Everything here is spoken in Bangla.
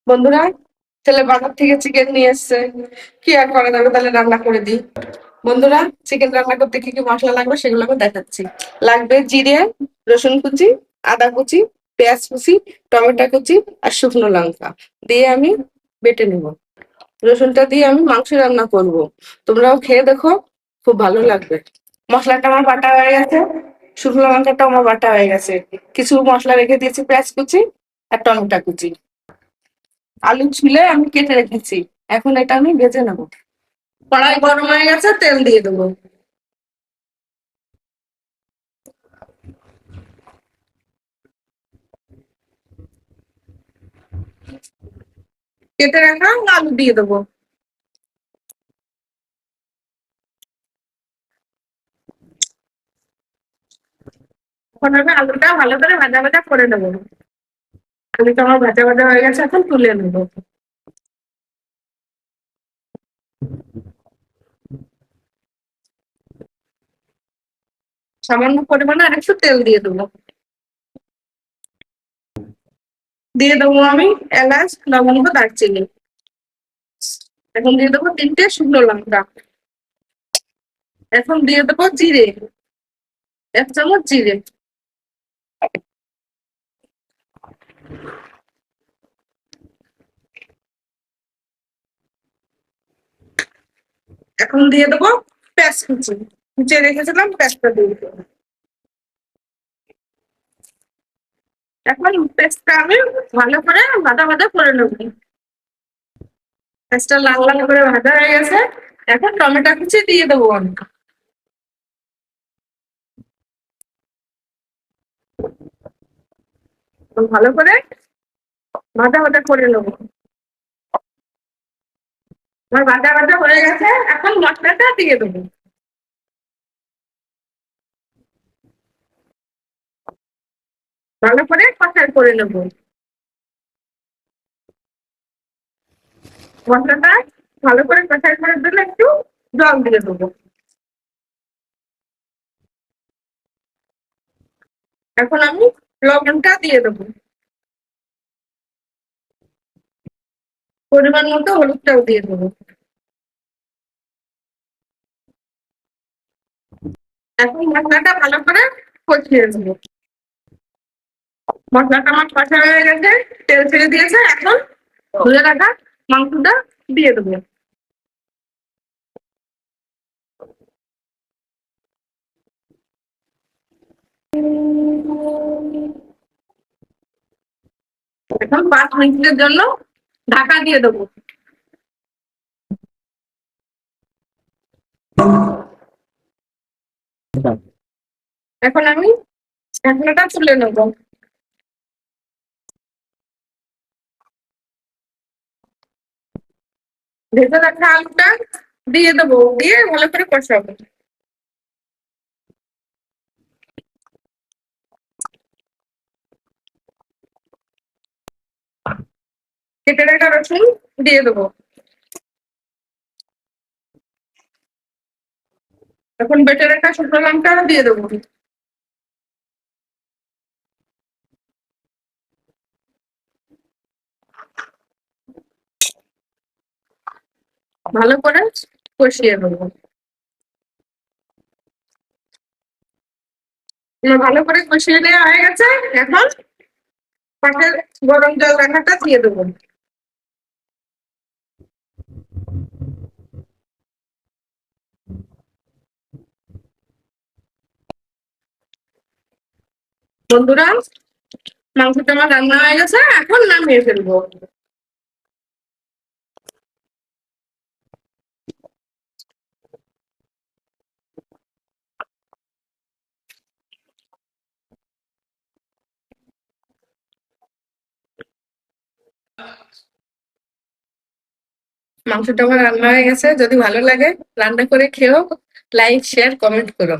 বন্ধুরা, ছেলে বাজার থেকে চিকেন নিয়ে এসছে। কি আর করা যাবে, তাহলে রান্না করে দিই। বন্ধুরা, চিকেন রান্না করতে কি কি মশলা লাগবে সেগুলো আমি দেখাচ্ছি। লাগবে জিরে, রসুন কুচি, আদা কুচি, পেঁয়াজ কুচি, টমেটো কুচি আর শুকনো লঙ্কা দিয়ে আমি বেটে নেব। রসুনটা দিয়ে আমি মাংস রান্না করব। তোমরাও খেয়ে দেখো, খুব ভালো লাগবে। মশলাটা আমার বাটা হয়ে গেছে, শুকনো লঙ্কাটা আমার বাটা হয়ে গেছে। কিছু মশলা রেখে দিয়েছি, পেঁয়াজ কুচি আর টমেটো কুচি। আলু ছুলে আমি কেটে রেখেছি। এখন এটা আমি ভেজে নেবো। কড়াই গরম হয়ে গেছে, তেল দিয়ে দেবো। কেটে রাখা আলু দিয়ে দেবো। এখন আমি আলুটা ভালো করে ভাজা ভাজা করে নেবো। আলুটা আমার ভাজা ভাজা হয়ে গেছে, এখন তুলে নেবো। সামান্য পরিমাণে আর একটু তেল দিয়ে দেবো। দিয়ে দেবো আমি এলাচ, লবঙ্গ, দারচিনি। এখন দিয়ে দেবো 3টে শুকনো লঙ্কা। এখন দিয়ে দেবো জিরে, 1 চামচ জিরে। এখন দিয়ে দেবো পেঁয়াজ কুচি, কুচিয়ে রেখেছিলাম, পেঁয়াজটা দিয়ে দেবো। এখন পেস্টটা আমি ভালো করে ভাজা ভাজা করে নেবো। পেস্টটা লাল লাল করে ভাজা হয়ে গেছে। এখন টমেটো কুচি দিয়ে দেবো আমি। ভালো করে ভাজা ভাজা করে নেবো। আমার ভাজা ভাজা হয়ে গেছে, এখন মশলাটা দিয়ে দেবো। ভালো করে কষাই করে নেবো। মশলাটা ভালো করে কষাই করে দিলে একটু জল দিয়ে দেবো। এখন আমি লবণটা দিয়ে দেবো। পরিমাণ মতো হলুদটাও দিয়ে দেবো। এখন মশলাটা ভালো করে কষিয়ে দেবো। মশলাটা আমার কষা হয়ে গেছে, তেল ছেড়ে দিয়েছে। এখন ধুয়ে রাখা মাংসটা দিয়ে দেবো। এখন 5 মিনিটের জন্য ঢাকা দিয়ে দেবো। এখন আমি ঢাকনাটা তুলে নেবো। ভেজে রাখা আলুটা দিয়ে দেবো, দিয়ে ভালো করে কষাবো। কেটে রাখা রসুন দিয়ে দেবো। এখন বেটে রাখা শুকনো লঙ্কা দিয়ে দেবো। ভালো করে কষিয়ে দেবো। ভালো করে কষিয়ে নেওয়া হয়ে গেছে। এখন পাশের গরম জল রাখাটা দিয়ে দেবো। বন্ধুরা, মাংসটা আমার রান্না হয়ে গেছে, এখন নামিয়ে ফেলবো। মাংসটা আমার রান্না হয়ে গেছে। যদি ভালো লাগে রান্না করে খেও। লাইক, শেয়ার, কমেন্ট করো।